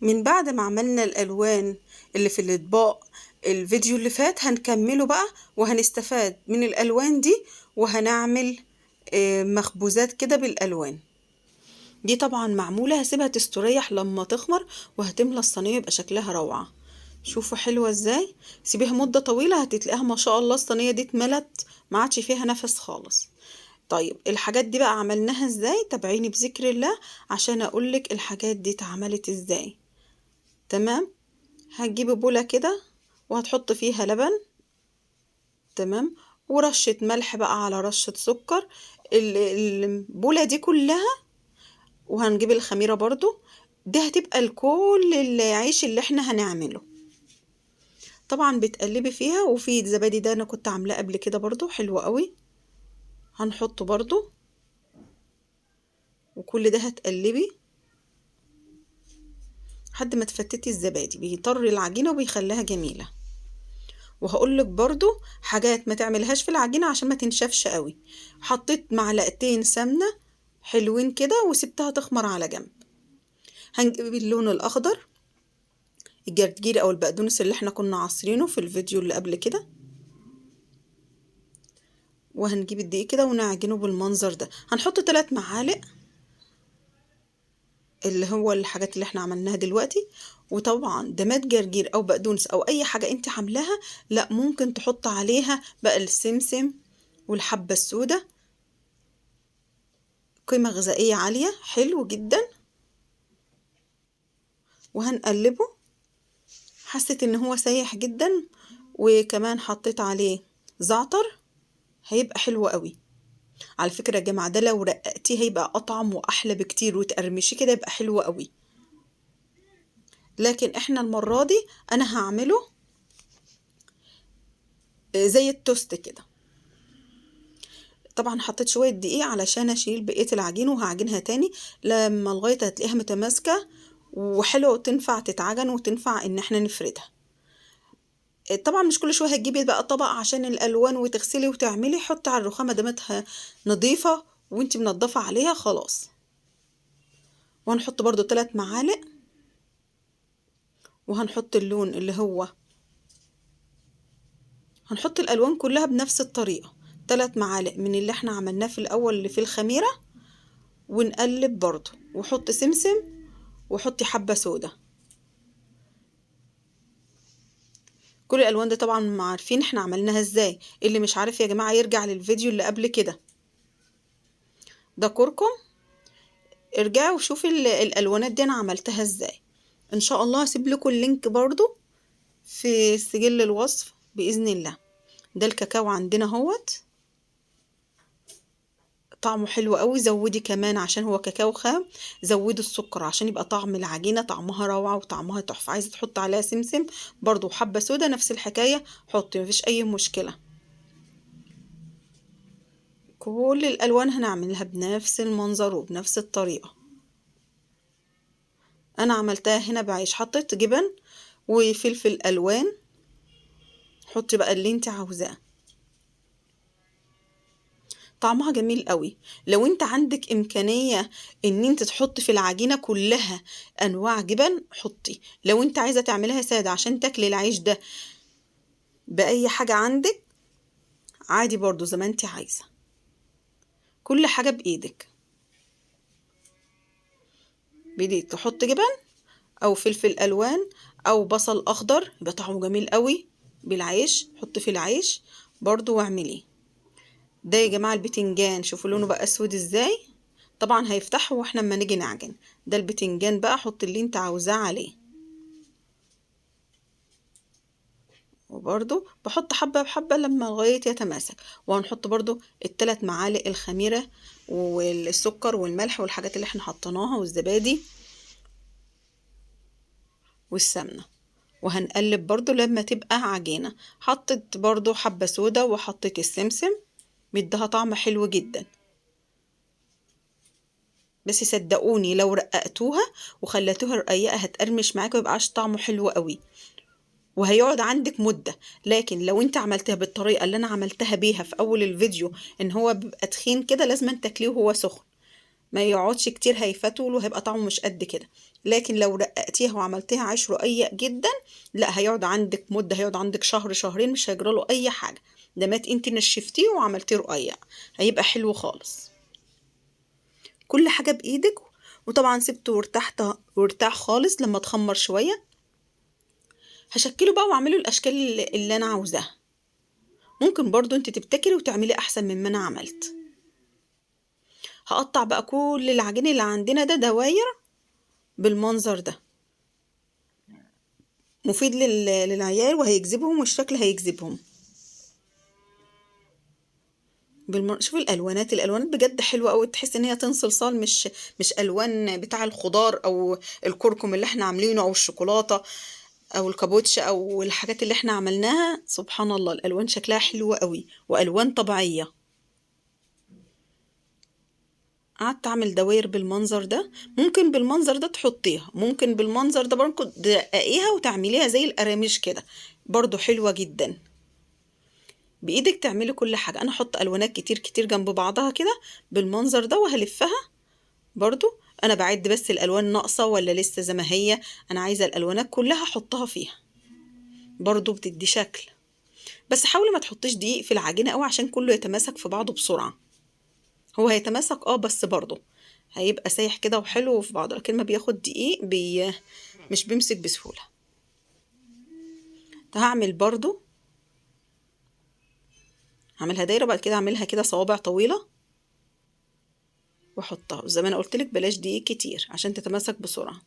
من بعد ما عملنا الألوان اللي في الأطباق، الفيديو اللي فات هنكمله بقى وهنستفاد من الألوان دي، وهنعمل مخبوزات كده بالألوان دي. طبعا معمولة، هسيبها تستريح لما تخمر وهتملى الصينية يبقى شكلها روعة. شوفوا حلوة ازاي، سيبيها مدة طويلة هتتلاقيها ما شاء الله الصينية دي اتملت، ما عادش فيها نفس خالص. طيب الحاجات دي بقى عملناها ازاي؟ تابعيني بذكر الله عشان اقولك الحاجات دي اتعملت ازاي. تمام. هتجيبي بولة كده وهتحط فيها لبن. تمام. ورشة ملح بقى على رشة سكر، البولة دي كلها. وهنجيب الخميرة برضو، دي هتبقى لكل العيش اللي احنا هنعمله. طبعا بتقلبي فيها، وفي الزبادي ده انا كنت عاملاه قبل كده برضو حلو قوي، هنحطه برضو. وكل ده هتقلبي لحد ما تفتتي الزبادي، بيطر العجينة وبيخليها جميلة. وهقولك برضو حاجات ما تعملهاش في العجينة عشان ما تنشفش قوي. حطيت معلقتين سمنة حلوين كده وسبتها تخمر على جنب. هنجيب اللون الأخضر، الجرجير أو البقدونس اللي احنا كنا عصرينه في الفيديو اللي قبل كده، وهنجيب الدقيق كده ونعجنه بالمنظر ده. هنحط 3 معالق اللي هو الحاجات اللي احنا عملناها دلوقتي. وطبعا دمات جرجير او بقدونس او اي حاجة انت عاملاها، لا ممكن تحط عليها بقى السمسم والحبة السوداء، قيمة غذائية عالية، حلو جدا. وهنقلبه. حسيت ان هو سايح جدا، وكمان حطيت عليه زعتر، هيبقى حلو قوي. على فكرة يا جماعة ده لو رققتيه هيبقى اطعم واحلى بكتير، وتقرمشي كده يبقى حلو قوي. لكن احنا المرة دي انا هعمله زي التوست كده. طبعا حطيت شوية دقيق علشان اشيل بقية العجين، وهعجنها تاني لما لغاية هتلاقيها متماسكة وحلوة، وتنفع تتعجن وتنفع ان احنا نفردها. طبعا مش كل شوية هتجيبي بقى طبق عشان الالوان وتغسلي وتعملي، حطي على الرخامة دامتها نظيفة وانتي منضفة عليها خلاص. وهنحط برضو 3 معالق، وهنحط اللون اللي هو، هنحط الالوان كلها بنفس الطريقة. 3 معالق من اللي احنا عملناه في الاول اللي في الخميرة، ونقلب برضو، وحط سمسم، وحطي حبة سودا. كل الالوان دي طبعا ما عارفين احنا عملناها ازاي، اللي مش عارف يا جماعة يرجع للفيديو اللي قبل كده. ده كركم، ارجعوا وشوفي الالوانات دي انا عملتها ازاي. ان شاء الله هسيب لكم اللينك برضو في سجل الوصف باذن الله. ده الكاكاو عندنا اهوت، طعمه حلو قوي. زودي كمان عشان هو كاكاو خام، زودي السكر عشان يبقى طعم العجينة طعمها روعة وطعمها تحفة. عايزة تحط عليها سمسم برضو حبة سودا نفس الحكاية، حطي مفيش اي مشكلة. كل الالوان هنعملها بنفس المنظر وبنفس الطريقة. انا عملتها هنا بعيش، حطيت جبن وفلفل الوان، حطي بقى اللي انت عاوزاه، طعمها جميل قوي. لو انت عندك امكانية ان انت تحطي في العجينة كلها انواع جبن حطي. لو انت عايزة تعملها سادة عشان تاكلي العيش ده باي حاجة عندك عادي برضو زي ما انت عايزة، كل حاجة بايدك. بايدك تحط جبن او فلفل الوان او بصل اخضر، يبقى طعمه جميل قوي بالعيش. حطي في العيش برضو واعمليه. ده يا جماعة البتنجان، شوفوا لونه بقى اسود ازاي، طبعا هيفتحه واحنا اما نيجي نعجن. ده البتنجان بقى، حط اللي انت عاوزاه عليه. وبرضو بحط حبة بحبة لما لغاية يتماسك. وهنحط برضو ال3 معالق الخميرة والسكر والملح والحاجات اللي احنا حطيناها والزبادي والسمنة. وهنقلب برضو لما تبقى عجينة. حطيت برضو حبة سودا وحطيت السمسم، بيديها طعم حلو جدا. بس صدقوني لو رققتوها وخليتوها رقيقة هتقرمش معاكم، ويبقاش طعمه حلو قوي وهيقعد عندك مدة. لكن لو انت عملتها بالطريقة اللي انا عملتها بيها في اول الفيديو، ان هو بيبقى تخين كده، لازم تاكليه وهو سخن. ما يقعدش كتير، هيفتول وهيبقى طعمه مش قد كده. لكن لو رققتيها وعملتيها عيش رقيق جدا، لا هيقعد عندك مدة، هيقعد عندك شهر شهرين مش هيجراله اي حاجة. ده مات انت نشفتيه وعملتيه رقيق، هيبقى حلو خالص. كل حاجة بايدك. وطبعا سبته وارتاح خالص. لما تخمر شوية هشكله بقى واعمله الاشكال اللي انا عاوزاها. ممكن برضو انت تبتكري وتعملي احسن مما انا عملت. هقطع بقى كل العجين اللي عندنا ده دواير بالمنظر ده. مفيد للعيال وهيجذبهم، والشكل هيجذبهم. شوف الالوانات بجد حلوه قوي، تحس ان هي طين صلصال، مش الوان بتاع الخضار او الكركم اللي احنا عاملينه او الشوكولاته او الكابوتش او الحاجات اللي احنا عملناها. سبحان الله، الالوان شكلها حلوه قوي والوان طبيعيه. قعدت اعمل دواير بالمنظر ده. ممكن بالمنظر ده تحطيها، ممكن بالمنظر ده برضه تدققيها وتعمليها زي القراميش كده، برضه حلوة جدا. بايدك تعملي كل حاجة. انا احط الوانات كتير كتير جنب بعضها كده بالمنظر ده وهلفها. برضه انا بعد بس الالوان ناقصة ولا لسه زي ما هي. انا عايزة الالوانات كلها احطها فيها، برضه بتدي شكل. بس حاولي ما تحطيش دقيق في العجينة قوي عشان كله يتماسك في بعضه بسرعة. هو هيتماسك بس برضه هيبقى سايح كده وحلو في بعضه، لكن ما بياخد دقيق مش بيمسك بسهولة. هعمل برضه، هعملها دايرة، بعد كده اعملها كده صوابع طويلة واحطها. زي ما انا قلت لك بلاش دقيق كتير عشان تتماسك بسرعة.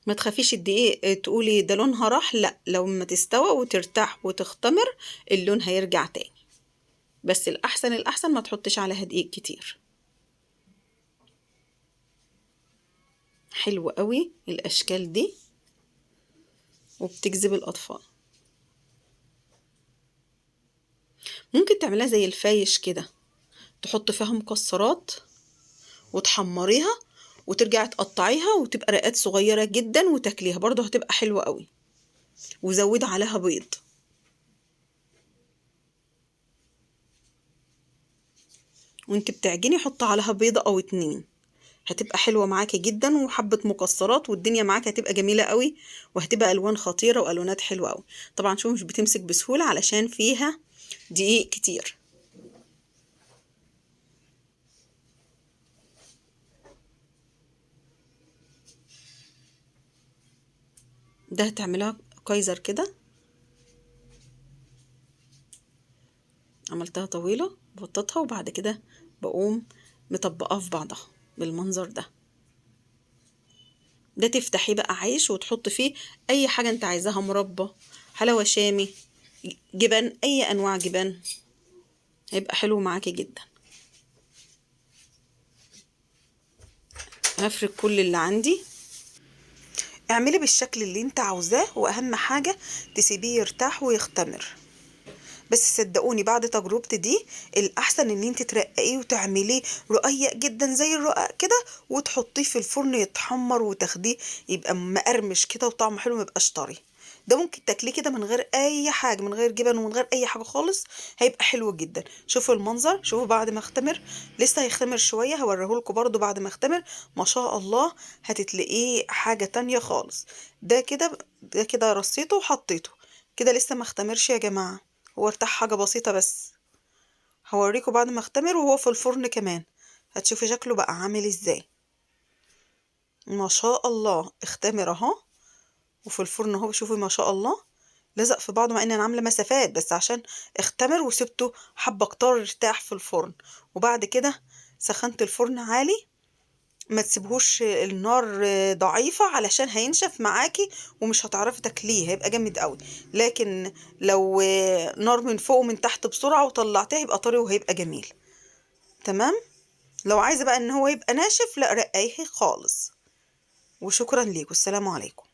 ما تخافيش الدقيق تقولي ده لونها راح، لا، لو ما تستوى وترتاح وتختمر اللون هيرجع تاني. بس الأحسن ما تحطش عليها دقيق كتير. حلو قوي الأشكال دي وبتجذب الأطفال. ممكن تعملها زي الفايش كده، تحط فيها مكسرات وتحمريها وترجعي تقطعيها وتبقى رقات صغيرة جدا وتاكليها، برضه هتبقى حلوة قوي. وزودي عليها بيض. وانت بتعجني حط عليها بيضة او 2، هتبقى حلوة معاكي جدا. وحبة مكسرات والدنيا معاكي هتبقى جميلة قوي، وهتبقى الوان خطيرة والوانات حلوة قوي. طبعا شوف مش بتمسك بسهولة علشان فيها دقيق كتير. ده هتعملها كايزر كده. عملتها طويلة بططها وبعد كده بقوم مطبقاها في بعضها بالمنظر ده. ده تفتحيه بقى عيش وتحط فيه اي حاجة انت عايزاها، مربى، حلاوة شامي، جبن، اي انواع جبن، هيبقى حلو معاكي جدا. هفرك كل اللي عندي. اعملي بالشكل اللي انت عاوزاه، واهم حاجة تسيبيه يرتاح ويختمر. بس صدقوني بعد تجربتي دي الاحسن ان انت ترققيه وتعمليه رقيق جدا زي الرقاق كده، وتحطيه في الفرن يتحمر وتاخديه يبقى مقرمش كده وطعمه حلو، ميبقاش طري. ده ممكن تاكليه كده من غير اي حاجه، من غير جبن ومن غير اي حاجه خالص، هيبقى حلو جدا. شوفوا المنظر، شوفوا بعد ما اختمر. لسه هيختمر شويه، هوريهولكوا برضو بعد ما اختمر. ما شاء الله هتتلاقيه حاجه تانية خالص. ده كده رصيته وحطيته كده، لسه ما اختمرش يا جماعه، هو ارتاح حاجة بسيطة بس. هوريكم بعد ما اختمر وهو في الفرن كمان، هتشوفي شكله بقى عامل ازاي. ما شاء الله اختمر اهو، وفي الفرن اهو. شوفي ما شاء الله لزق في بعضه، مع ان انا عامله مسافات بس عشان اختمر وسبته حبه كتار ارتاح في الفرن. وبعد كده سخنت الفرن عالي، ما تسيبهوش النار ضعيفة علشان هينشف معاكي ومش هتعرفي تاكليه، هيبقى جامد قوي. لكن لو نار من فوق ومن تحت بسرعة وطلعتيه هيبقى طري وهيبقى جميل. تمام. لو عايزة بقى ان هو يبقى ناشف، لا رقيه خالص. وشكرا ليكم، السلام عليكم.